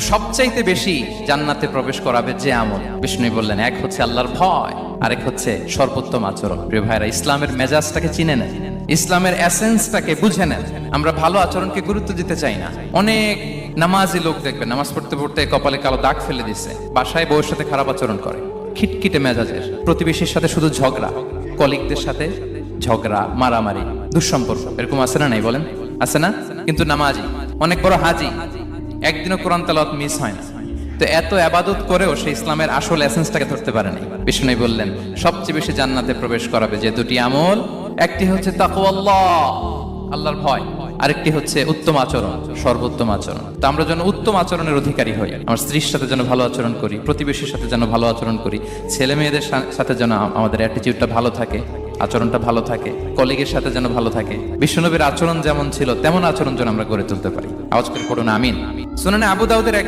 সবচাইতে বেশি জান্নাতে প্রবেশ করাবে যে আমল, বিষ্ণু বললেন, এক হচ্ছে আল্লাহর ভয়, আরেক হচ্ছে সর্বোত্তম আচরণ। প্রিয় ভাইরা, ইসলামের মেজাজটাকে চিনে নেন, ইসলামের এসেন্সটাকে বুঝে নেন। আমরা ভালো আচরণকে গুরুত্ব দিতে চাই না। অনেক নামাজি লোক দেখবেন নামাজ পড়তে পড়তে কপালে কালো দাগ ফেলে দিচ্ছে, বাসায় বউয়ের সাথে খারাপ আচরণ করে, খিটখিটে মেজাজের, প্রতিবেশীর সাথে শুধু ঝগড়া, কলিগদের সাথে ঝগড়া, মারামারি, দুঃসম্পর্ক, এরকম আছে না? নাই বলেন, আছে না? কিন্তু নামাজি, অনেক বড় হাজি, একদিনও কোরআন তেলাওয়াত মিস হয় না। তো এত আবাদত করেও সে ইসলামের আসল এসেন্সটাকে ধরতে পারেনি। বিষ্ণু বললেন, সবচেয়ে বেশি জান্নাতে প্রবেশ করাবে যে দুটি আমল, একটি হচ্ছে তাকওয়াল্লাহ, আল্লাহর ভয়, আরেকটি হচ্ছে উত্তম আচরণ, সর্বোত্তম আচরণ। তো আমরা যেন উত্তম আচরণের অধিকারী হই, আমার স্ত্রীর সাথে যেন ভালো আচরণ করি, প্রতিবেশীর সাথে যেন ভালো আচরণ করি, ছেলে মেয়েদের সাথে যেন আমাদের অ্যাটিটিউডটা ভালো থাকে, আচরণটা ভালো থাকে, কলিগের সাথে যেন ভালো থাকে। বিশ্বনবীর আচরণ যেমন ছিল তেমন আচরণ যেন আমরা গড়ে তুলতে পারি। আওয়াজ করে পড়ুন আমিন। শুনানে আবু দাউদের এক